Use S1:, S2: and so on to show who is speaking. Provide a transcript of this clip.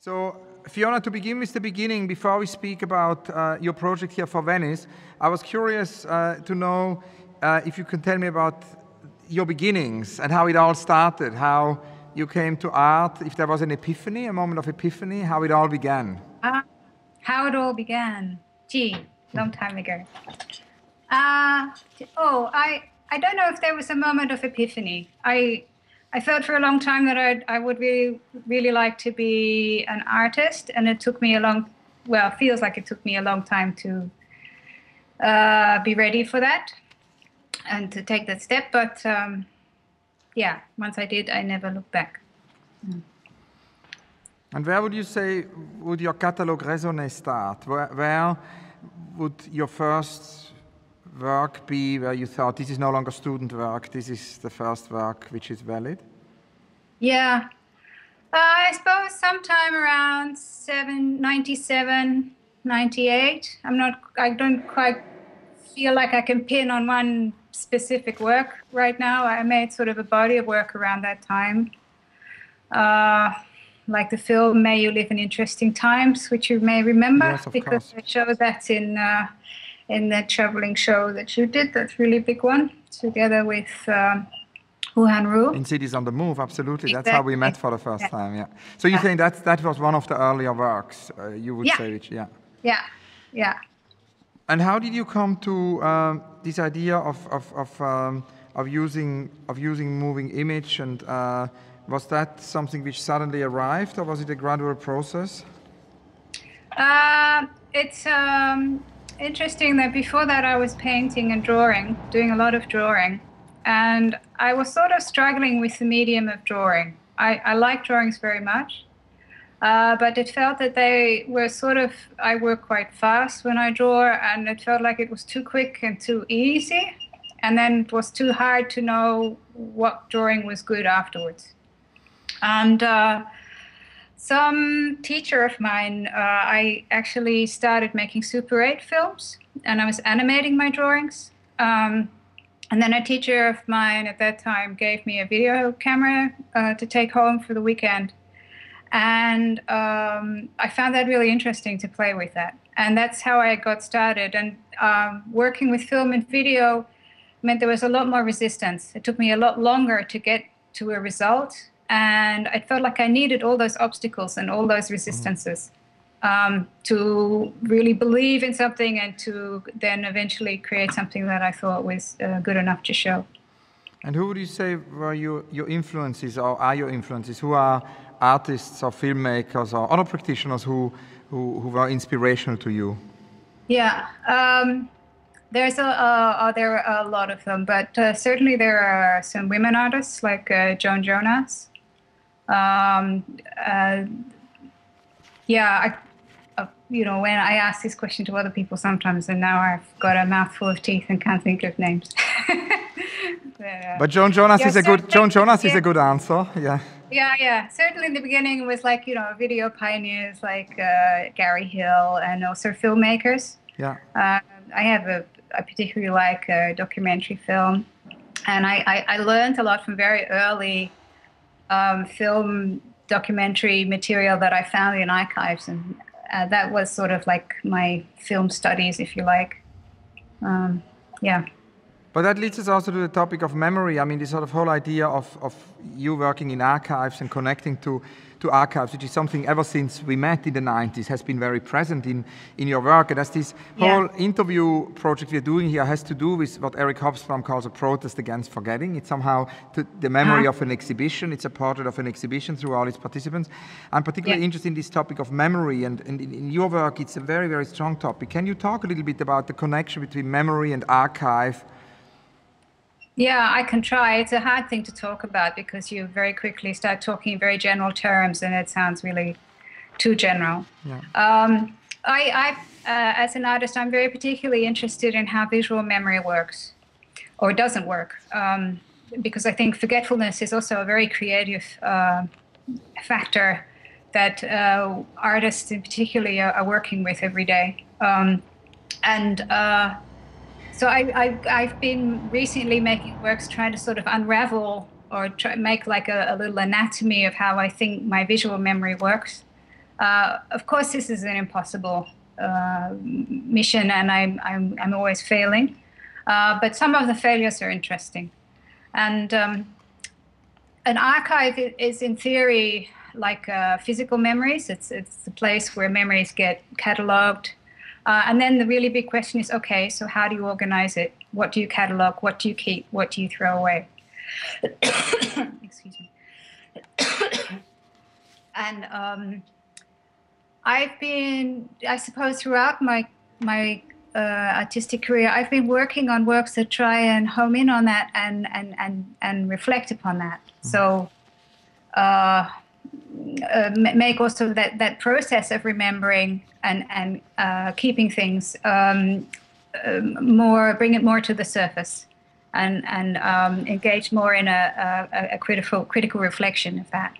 S1: So, Fiona, to begin with the beginning, before we speak about your project here for Venice, I was curious to know if you could tell me about your beginnings and how it all started, how you came to art, if there was an epiphany, a moment of epiphany, how it all began.
S2: How it all began. Gee, long time ago. I don't know if there was a moment of epiphany. I felt for a long time that I would really like to be an artist, and it took me feels like it took me a long time to be ready for that and to take that step. But once I did, I never looked back.
S1: And where would you say would your catalogue raisonné start? Where would your first work be where you thought this is no longer student work, this is the first work which is valid?
S2: Yeah, I suppose sometime around 97, 98. I don't quite feel like I can pin on one specific work right now. I made sort of a body of work around that time. Like the film May You Live in Interesting Times, which you may remember,
S1: yes,
S2: because I showed that in the traveling show that you did, that really big one, together with Han Ru.
S1: In Cities on the Move, absolutely. Exactly. That's how we met for the first time, yeah. So you think that was one of the earlier works, you would say, which,
S2: Yeah.
S1: And how did you come to this idea of using moving image, and was that something which suddenly arrived, or was it a gradual process?
S2: It's interesting that before that I was painting and drawing, doing a lot of drawing, and I was sort of struggling with the medium of drawing. I like drawings very much, but it felt that they were I work quite fast when I draw, and it felt like it was too quick and too easy, and then it was too hard to know what drawing was good afterwards. And some teacher of mine, I actually started making Super 8 films, and I was animating my drawings. And then a teacher of mine at that time gave me a video camera to take home for the weekend. And I found that really interesting to play with that. And that's how I got started. And working with film and video meant there was a lot more resistance. It took me a lot longer to get to a result. And I felt like I needed all those obstacles and all those resistances to really believe in something, and to then eventually create something that I thought was good enough to show.
S1: And who would you say were your influences, or are your influences? Who are artists or filmmakers or other practitioners who were inspirational to you?
S2: Yeah, there are a lot of them, but certainly there are some women artists like Joan Jonas. When I ask this question to other people sometimes, and now I've got a mouthful of teeth and can't think of names.
S1: But Joan Jonas is a good answer. Yeah.
S2: Yeah. Certainly in the beginning it was like, video pioneers like Gary Hill, and also filmmakers.
S1: Yeah.
S2: I particularly like documentary film, and I learned a lot from very early film documentary material that I found in archives, and that was sort of like my film studies, if you like.
S1: But that leads us also to the topic of memory. I mean, this sort of whole idea of you working in archives and connecting to archives, which is something ever since we met in the 90s has been very present in your work. And as this whole interview project we're doing here has to do with what Eric Hobsbawm calls a protest against forgetting. It's somehow the memory of an exhibition. It's a portrait of an exhibition through all its participants. I'm particularly interested in this topic of memory, and in your work it's a very, very strong topic. Can you talk a little bit about the connection between memory and archive?
S2: Yeah, I can try. It's a hard thing to talk about because you very quickly start talking in very general terms, and it sounds really too general.
S1: Yeah.
S2: As an artist, I'm very particularly interested in how visual memory works, or doesn't work, because I think forgetfulness is also a very creative factor that artists in particular are working with every day. So I've been recently making works trying to sort of unravel or make like a little anatomy of how I think my visual memory works. Of course, this is an impossible mission, and I'm always failing. But some of the failures are interesting. And an archive is, in theory, like physical memories. It's the place where memories get cataloged. And then the really big question is, okay, so how do you organize it? What do you catalog? What do you keep? What do you throw away? Excuse me. And I've been, I suppose, throughout my artistic career, I've been working on works that try and home in on that and reflect upon that. So make also that process of remembering and keeping things bring it more to the surface, and engage more in a critical reflection of that.